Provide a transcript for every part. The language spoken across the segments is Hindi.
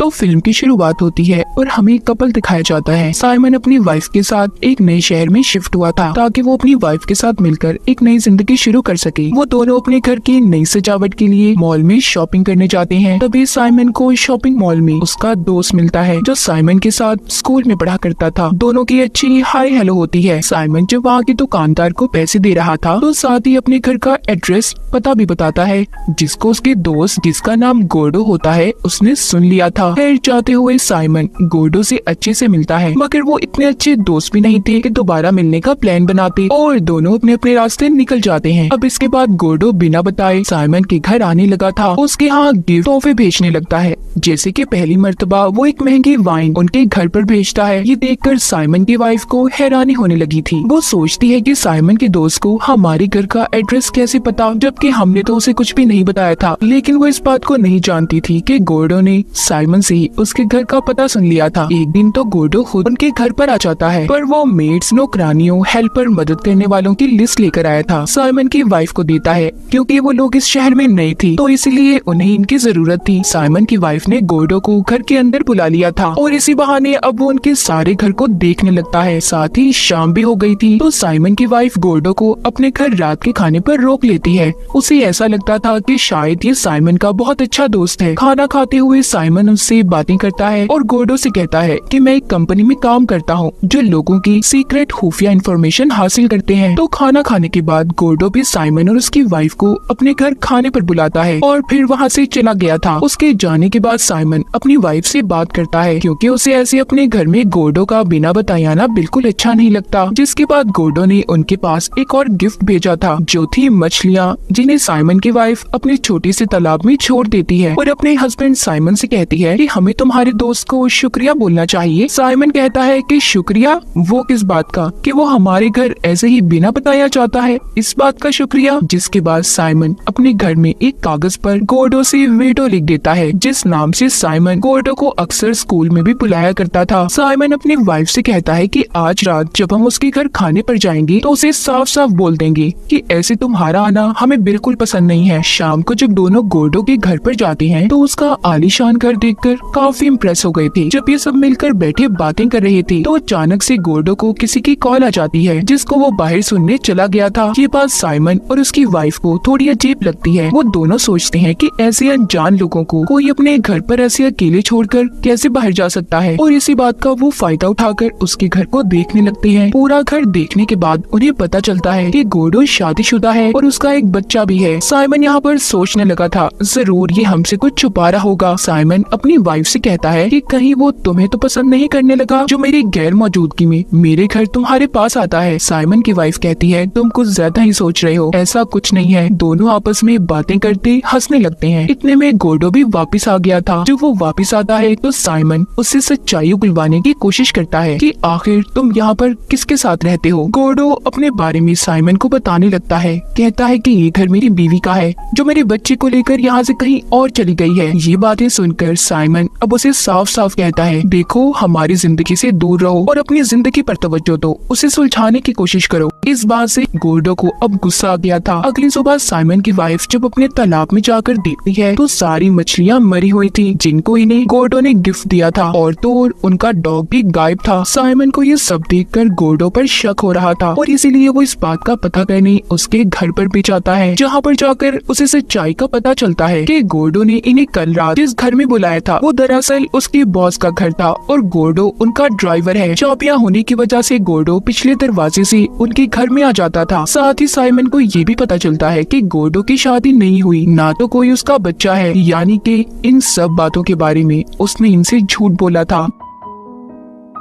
तो फिल्म की शुरुआत होती है और हमें एक कपल दिखाया जाता है। साइमन अपनी वाइफ के साथ एक नए शहर में शिफ्ट हुआ था ताकि वो अपनी वाइफ के साथ मिलकर एक नई जिंदगी शुरू कर सके। वो दोनों अपने घर की नई सजावट के लिए मॉल में शॉपिंग करने जाते हैं। तभी साइमन को शॉपिंग मॉल में उसका दोस्त मिलता है जो साइमन के साथ स्कूल में पढ़ा करता था। दोनों की अच्छी हाय हेलो होती है। साइमन जब वहाँ के दुकानदार को पैसे दे रहा था तो साथ ही अपने घर का एड्रेस पता भी बताता है, जिसको उसके दोस्त जिसका नाम गोर्डो होता है उसने सुन लिया था। खैर जाते हुए साइमन गोर्डो से अच्छे से मिलता है, मगर वो इतने अच्छे दोस्त भी नहीं थे कि दोबारा मिलने का प्लान बनाते और दोनों अपने अपने रास्ते निकल जाते हैं। अब इसके बाद गोर्डो बिना बताए साइमन के घर आने लगा था। उसके यहाँ गिफ्ट तोहफे भेजने लगता है, जैसे कि पहली मर्तबा वो एक महंगी वाइन उनके घर पर भेजता है। ये देखकर साइमन की वाइफ को हैरानी होने लगी थी। वो सोचती है कि साइमन के दोस्त को हमारे घर का एड्रेस कैसे पता, जबकि हमने तो उसे कुछ भी नहीं बताया था। लेकिन वो इस बात को नहीं जानती थी कि गोर्डो ने साइमन से ही उसके घर का पता सुन लिया था। एक दिन तो गोर्डो खुद उनके घर पर आ जाता है, पर वो मेड्स, नौकरानियों, हेल्पर, मदद करने वालों की लिस्ट लेकर आया था। साइमन की वाइफ को देता है क्योंकि वो लोग इस शहर में नए थे तो इसलिए उन्हें इनकी जरूरत थी। साइमन की वाइफ ने गोर्डो को घर के अंदर बुला लिया था और इसी बहाने अब वो उनके सारे घर को देखने लगता है। साथ ही शाम भी हो गई थी तो साइमन की वाइफ गोर्डो को अपने घर रात के खाने पर रोक लेती है। उसे ऐसा लगता था कि शायद ये साइमन का बहुत अच्छा दोस्त है। खाना खाते हुए साइमन उससे बातें करता है और गोर्डो से कहता है कि मैं एक कंपनी में काम करता हूँ जो लोगों की सीक्रेट खुफिया इंफॉर्मेशन हासिल करते हैं। तो खाना खाने के बाद गोर्डो भी साइमन और उसकी वाइफ को अपने घर खाने पर बुलाता है और फिर वहाँ से चला गया था। उसके जाने के बाद साइमन अपनी वाइफ से बात करता है क्योंकि उसे ऐसे अपने घर में गोर्डो का बिना बताए आना बिल्कुल अच्छा नहीं लगता। जिसके बाद गोर्डो ने उनके पास एक और गिफ्ट भेजा था जो थी मछलियाँ, जिन्हें साइमन की वाइफ अपने छोटे से तालाब में छोड़ देती है और अपने हस्बैंड साइमन से कहती है कि हमें तुम्हारे दोस्त को शुक्रिया बोलना चाहिए। साइमन कहता है कि शुक्रिया, वो किस बात का कि वो हमारे घर ऐसे ही बिना बताया चाहता है, इस बात का शुक्रिया। जिसके बाद साइमन अपने घर में एक कागज पर गोर्डो से वेटो लिख देता है, जिस नाम से साइमन गोर्डो को अक्सर स्कूल में भी बुलाया करता था। साइमन अपनी वाइफ से कहता है कि आज रात जब हम उसके घर खाने पर जाएंगे तो उसे साफ साफ बोल देंगे कि ऐसे तुम्हारा आना हमें बिल्कुल पसंद नहीं है। शाम को जब दोनों गोर्डो के घर पर जाते हैं तो उसका आलीशान घर देखकर काफी इम्प्रेस हो गए थे। जब ये सब मिलकर बैठे बातें कर रहे थे तो अचानक से गोर्डो को किसी की कॉल आ जाती है, जिसको वो बाहर सुनने चला गया था। ये बात साइमन और उसकी वाइफ को थोड़ी अजीब लगती है। वो दोनों सोचते हैं कि ऐसे अनजान लोगों को कोई अपने घर पर ऐसे अकेले छोड़कर कैसे बाहर जा सकता है, और इसी बात का वो फायदा उठाकर उसके घर को देखने लगते हैं। पूरा घर देखने के बाद उन्हें पता चलता है कि गोर्डो शादीशुदा है और उसका एक बच्चा भी है। साइमन यहाँ पर सोचने लगा था जरूर ये हमसे कुछ छुपा रहा होगा। साइमन अपनी वाइफ से कहता है कि कहीं वो तुम्हें तो पसंद नहीं करने लगा जो मेरी गैर मौजूदगी में मेरे घर तुम्हारे पास आता है। साइमन की वाइफ कहती है तुम कुछ ज्यादा ही सोच रहे हो, ऐसा कुछ नहीं है। दोनों आपस में बातें करते हंसने लगते हैं। इतने में गोर्डो भी वापस आ गया था। जब वो वापस आता है तो साइमन उससे सच्चाई उगलवाने की कोशिश करता है कि आखिर तुम यहाँ पर किसके साथ रहते हो। गोर्डो अपने बारे में साइमन को बताने लगता है, कहता है कि ये घर मेरी बीवी का है जो मेरे बच्चे को लेकर यहाँ से कहीं और चली गई है। ये बातें सुनकर साइमन अब उसे साफ साफ कहता है देखो हमारी जिंदगी से दूर रहो और अपनी जिंदगी पर तवज्जो दो, उसे सुलझाने की कोशिश करो। इस बात से गोर्डो को अब गुस्सा आ गया था। अगली सुबह साइमन की वाइफ जब अपने तालाब में जाकर देखती है तो सारी मछलियाँ मरी हुई थी जिनको इन्हें गोर्डो ने गिफ्ट दिया था, और तो और उनका डॉग भी गायब था। साइमन को ये सब देखकर गोर्डो पर शक हो रहा था और इसीलिए वो इस बात का पता करने उसके घर पर भी जाता है, जहाँ पर जाकर उसे सच्चाई का पता चलता है कि गोर्डो ने इन्हें कल रात जिस घर में बुलाया था वो दरअसल उसके बॉस का घर था और गोर्डो उनका ड्राइवर है। चाबियां होने की वजह से गोर्डो पिछले दरवाजे से उनके घर में आ जाता था। साथ ही साइमन को ये भी पता चलता है कि गोर्डो की शादी नहीं हुई, ना तो कोई उसका बच्चा है, यानी कि इन सब बातों के बारे में उसने इनसे झूठ बोला था।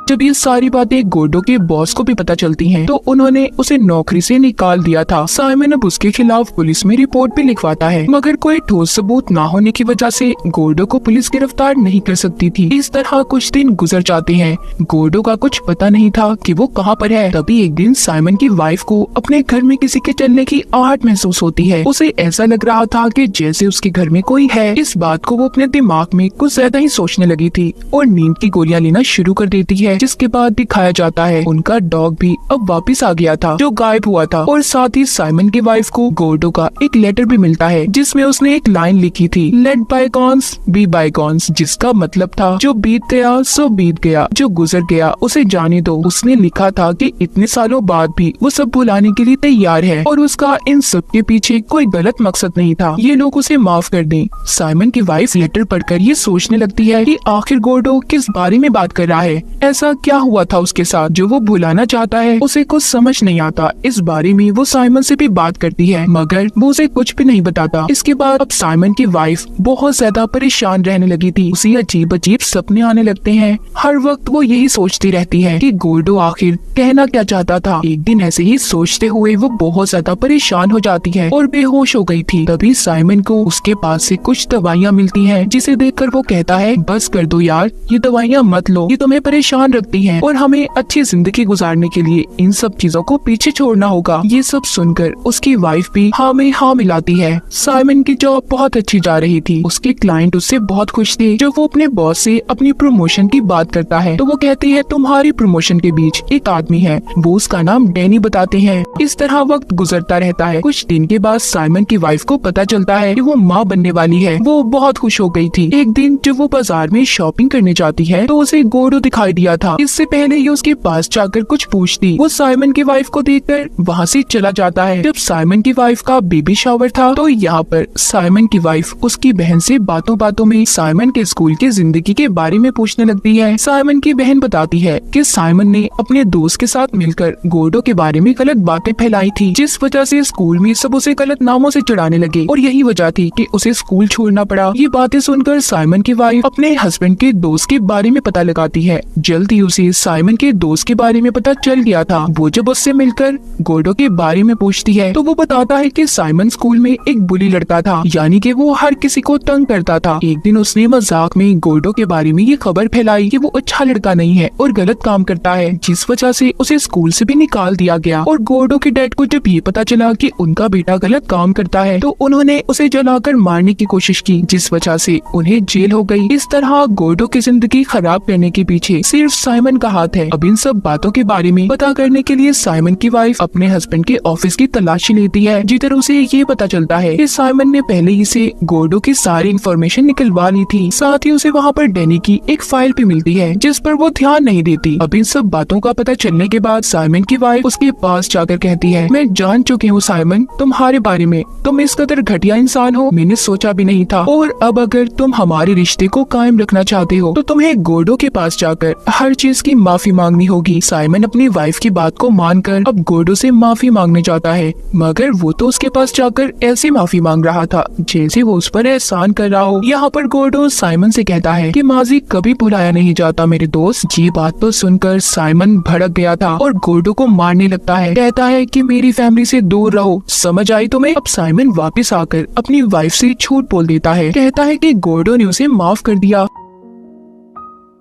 जब ये सारी बातें गोर्डो के बॉस को भी पता चलती हैं, तो उन्होंने उसे नौकरी से निकाल दिया था। साइमन अब उसके खिलाफ पुलिस में रिपोर्ट भी लिखवाता है, मगर कोई ठोस सबूत ना होने की वजह से गोर्डो को पुलिस गिरफ्तार नहीं कर सकती थी। इस तरह कुछ दिन गुजर जाते हैं। गोर्डो का कुछ पता नहीं था कि वो कहाँ पर है। तभी एक दिन साइमन की वाइफ को अपने घर में किसी के चलने की आहट महसूस होती है। उसे ऐसा लग रहा था कि जैसे उसके घर में कोई है। इस बात को वो अपने दिमाग में कुछ ज्यादा ही सोचने लगी थी और नींद की गोलियां लेना शुरू कर देती है। जिसके बाद दिखाया जाता है उनका डॉग भी अब वापस आ गया था जो गायब हुआ था। और साथ ही साइमन की वाइफ को गोर्डो का एक लेटर भी मिलता है जिसमें उसने एक लाइन लिखी थी, लेट बायगॉन्स बी बायगॉन्स, जिसका मतलब था जो बीत गया सो बीत गया, जो गुजर गया उसे जाने दो। उसने लिखा था कि इतने सालों बाद भी वो सब भुलाने के लिए तैयार है और उसका इन सब के पीछे कोई गलत मकसद नहीं था, ये लोग उसे माफ कर दें। साइमन की वाइफ लेटर पढ़कर ये सोचने लगती है कि आखिर गोर्डो किस बारे में बात कर रहा है, ऐसा क्या हुआ था उसके साथ जो वो भुलाना चाहता है। उसे कुछ समझ नहीं आता। इस बारे में वो साइमन से भी बात करती है मगर वो उसे कुछ भी नहीं बताता। इसके बाद अब साइमन की वाइफ बहुत ज्यादा परेशान रहने लगी थी। उसे अजीब अजीब सपने आने लगते हैं। हर वक्त वो यही सोचती रहती है कि गोर्डो आखिर कहना क्या चाहता था। एक दिन ऐसे ही सोचते हुए वो बहुत ज्यादा परेशान हो जाती है और बेहोश हो गई थी। तभी साइमन को उसके पास से कुछ दवाइयाँ मिलती हैं जिसे देखकर वो कहता है बस कर दो यार, ये दवाइयाँ मत लो, ये तुम्हें परेशान रखती हैं और हमें अच्छी जिंदगी गुजारने के लिए इन सब चीजों को पीछे छोड़ना होगा। ये सब सुनकर उसकी वाइफ भी हाँ में हाँ मिलाती है। साइमन की जॉब बहुत अच्छी जा रही थी। उसके क्लाइंट उससे बहुत खुश थे। जब वो अपने बॉस से अपनी प्रमोशन की बात करता है तो वो कहती है तुम्हारी प्रमोशन के बीच एक आदमी है, वो उसका नाम डैनी बताते हैं। इस तरह वक्त गुजरता रहता है। कुछ दिन के बाद साइमन की वाइफ को पता चलता है कि वो माँ बनने वाली है। वो बहुत खुश हो गई थी। एक दिन जब वो बाजार में शॉपिंग करने जाती है तो उसे गोर्डो दिखाई दिया था। इससे पहले ये उसके पास जाकर कुछ पूछती, वो साइमन की वाइफ को देखकर वहाँ से चला जाता है। जब साइमन की वाइफ का बेबी शावर था तो यहाँ पर साइमन की वाइफ उसकी बहन से बातों बातों में साइमन के स्कूल की जिंदगी के बारे में पूछने लगती है। साइमन की बहन बताती है कि साइमन ने अपने दोस्त के साथ मिलकर गोर्डो के बारे में गलत बातें फैलाई थी, जिस वजह से स्कूल में सब उसे गलत नामों से चिढ़ाने लगे और यही वजह थी कि उसे स्कूल छोड़ना पड़ा। ये बातें सुनकर साइमन की वाइफ अपने हस्बैंड के दोस्त के बारे में पता लगाती है। जल्दी उसे साइमन के दोस्त के बारे में पता चल गया था। वो जब उससे मिलकर गोर्डो के बारे में पूछती है तो वो बताता है कि साइमन स्कूल में एक बुली लड़का था, यानी कि वो हर किसी को तंग करता था। एक दिन उसने मजाक में गोर्डो के बारे में ये खबर फैलाई कि वो अच्छा लड़का नहीं है और गलत काम करता है, जिस वजह से उसे स्कूल से भी निकाल दिया गया। और गोर्डो के डैड को जब ये पता चला कि उनका बेटा गलत काम करता है तो उन्होंने उसे जलाकर मारने की कोशिश की, जिस वजह से उन्हें जेल हो गई। इस तरह गोर्डो की जिंदगी खराब करने के पीछे सिर्फ साइमन का हाथ है। अब इन सब बातों के बारे में पता करने के लिए साइमन की वाइफ अपने हस्बैंड के ऑफिस की तलाशी लेती है, जिधर उसे ये पता चलता है कि साइमन ने पहले ही से गोर्डो की सारी इन्फॉर्मेशन निकलवा ली थी। साथ ही उसे वहाँ पर डैनी की एक फाइल भी मिलती है जिस पर वो ध्यान नहीं देती। अब इन सब बातों का पता चलने के बाद साइमन की वाइफ उसके पास जाकर कहती है, मैं जान चुकी हूँ साइमन तुम्हारे बारे में, तुम इस कदर घटिया इंसान हो मैंने सोचा भी नहीं था। और अब अगर तुम हमारे रिश्ते को कायम रखना चाहते हो तो तुम्हें गोर्डो के पास जाकर हर चीज की माफी मांगनी होगी। साइमन अपनी वाइफ की बात को मानकर अब गोर्डो से माफी मांगने जाता है, मगर वो तो उसके पास जाकर ऐसी माफी मांग रहा था जैसे वो उस पर एहसान कर रहा हो। यहाँ पर गोर्डो साइमन से कहता है कि माजी कभी भुलाया नहीं जाता मेरे दोस्त। ये बात तो सुनकर साइमन भड़क गया था और गोर्डो को मारने लगता है। कहता है कि मेरी फैमिली से दूर रहो, समझ आई तुम्हें। अब साइमन वापस आकर अपनी वाइफ से झूठ बोल देता है। कहता है कि गोर्डो ने उसे माफ कर दिया।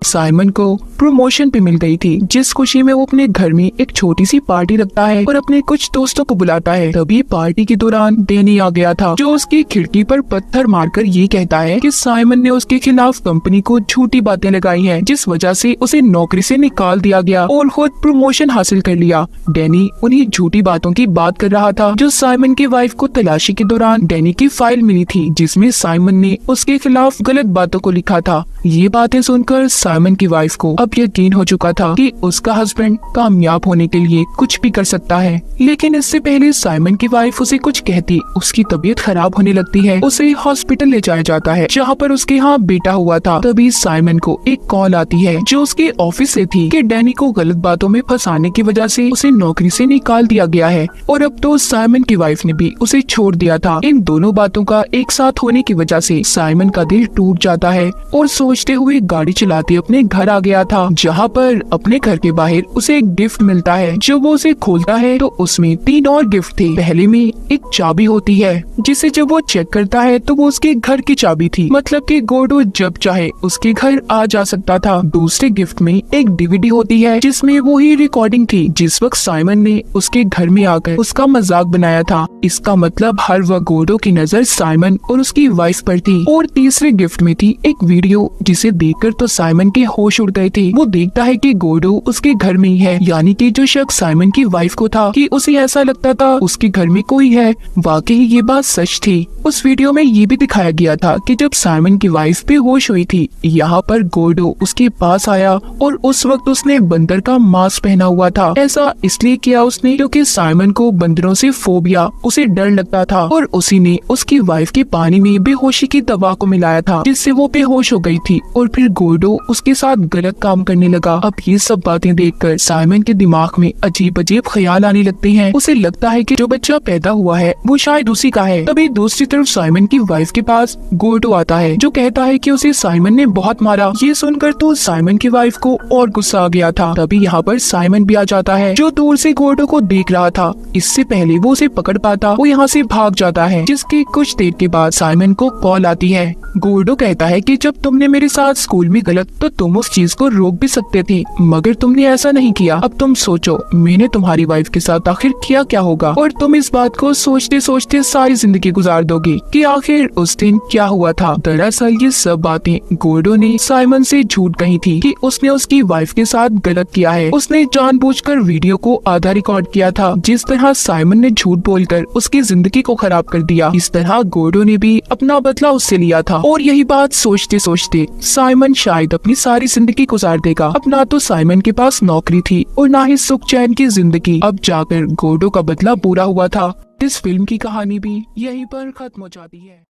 साइमन को प्रमोशन भी मिल गई थी, जिस खुशी में वो अपने घर में एक छोटी सी पार्टी रखता है और अपने कुछ दोस्तों को बुलाता है। तभी पार्टी के दौरान डैनी आ गया था, जो उसकी खिड़की पर पत्थर मारकर ये कहता है कि साइमन ने उसके खिलाफ कंपनी को झूठी बातें लगाई हैं, जिस वजह से उसे नौकरी से निकाल दिया गया और खुद प्रमोशन हासिल कर लिया। डैनी उन्हीं झूठी बातों की बात कर रहा था जो साइमन की वाइफ को तलाशी के दौरान डैनी की फाइल मिली थी, जिसमें साइमन ने उसके खिलाफ गलत बातों को लिखा था। ये बातें सुनकर साइमन की वाइफ को अब यकीन हो चुका था कि उसका हस्बैंड कामयाब होने के लिए कुछ भी कर सकता है। लेकिन इससे पहले साइमन की वाइफ उसे कुछ कहती उसकी तबीयत खराब होने लगती है। उसे हॉस्पिटल ले जाया जाता है जहाँ पर उसके यहाँ बेटा हुआ था। तभी साइमन को एक कॉल आती है जो उसके ऑफिस से थी कि डैनी को गलत बातों में फंसाने की वजह से उसे नौकरी से निकाल दिया गया है और अब तो साइमन की वाइफ ने भी उसे छोड़ दिया था। इन दोनों बातों का एक साथ होने की वजह से साइमन का दिल टूट जाता है और सोचते हुए गाड़ी चलाते अपने घर आ गया था, जहाँ पर अपने घर के बाहर उसे एक गिफ्ट मिलता है। जब वो उसे खोलता है तो उसमें 3 और गिफ्ट थे। पहले में एक चाबी होती है जिसे जब वो चेक करता है तो वो उसके घर की चाबी थी, मतलब कि गोर्डो जब चाहे उसके घर आ जा सकता था। दूसरे गिफ्ट में एक डीवीडी होती है जिसमें वो ही रिकॉर्डिंग थी जिस वक्त साइमन ने उसके घर में आकर उसका मजाक बनाया था। इसका मतलब हर वक्त गोर्डो की नजर साइमन और उसकी वाइफ पर थी। और तीसरे गिफ्ट में थी एक वीडियो जिसे देखकर तो साइमन के होश उड़ गए थे। ही वो देखता है कि गोर्डो उसके घर में ही है, यानी कि जो शख्स साइमन की वाइफ को था कि उसे ऐसा लगता था उसके घर में कोई है। वाकई ये बात सच थी। उस वीडियो में ये भी दिखाया गया था कि जब साइमन की वाइफ बेहोश हुई थी, यहाँ पर गोर्डो उसके पास आया और उस वक्त उसने बंदर का मास्क पहना हुआ था। ऐसा इसलिए किया उसने क्योंकि साइमन को बंदरों से फोबिया, उसे डर लगता था और उसी ने उसकी वाइफ के पानी में बेहोशी की दवा को मिलाया था, जिससे वो बेहोश हो गई थी और फिर गोर्डो उसके साथ गलत काम करने लगा। अब ये सब बातें देखकर साइमन के दिमाग में अजीब अजीब ख्याल आने लगते हैं। उसे लगता है कि जो बच्चा पैदा हुआ है वो शायद उसी का है। तभी दूसरी तरफ साइमन की वाइफ के पास गोर्डो आता है, जो कहता है कि उसे साइमन ने बहुत मारा। ये सुनकर तो साइमन की वाइफ को और गुस्सा आ गया था। तभी यहाँ पर साइमन भी आ जाता है, जो दूर से गोर्डो को देख रहा था। इससे पहले वो उसे पकड़ पाता वो यहाँ से भाग जाता है, जिसके कुछ देर के बाद साइमन को कॉल आती है। गोर्डो कहता है कि जब तुमने मेरे साथ स्कूल में गलत तो तुम उस चीज को रोक भी सकते थे, मगर तुमने ऐसा नहीं किया। अब तुम सोचो मैंने तुम्हारी वाइफ के साथ आखिर किया क्या होगा, और तुम इस बात को सोचते सोचते सारी जिंदगी गुजार दोगे कि आखिर उस दिन क्या हुआ था। दरअसल ये सब बातें गोर्डो ने साइमन से झूठ कही थी कि उसने उसकी वाइफ के साथ गलत किया है। उसने जानबूझकर वीडियो को आधा रिकॉर्ड किया था। जिस तरह साइमन ने झूठ बोलकर उसकी जिंदगी को खराब कर दिया, इस तरह गोर्डो ने भी अपना बदला उससे लिया था। और यही बात सोचते सोचते साइमन शायद अपनी सारी जिंदगी गुजार देगा। अब ना तो साइमन के पास नौकरी थी और ना ही सुख चैन की जिंदगी। अब जाकर गोर्डो का बदला पूरा हुआ था। इस फिल्म की कहानी भी यहीं पर खत्म हो जाती है।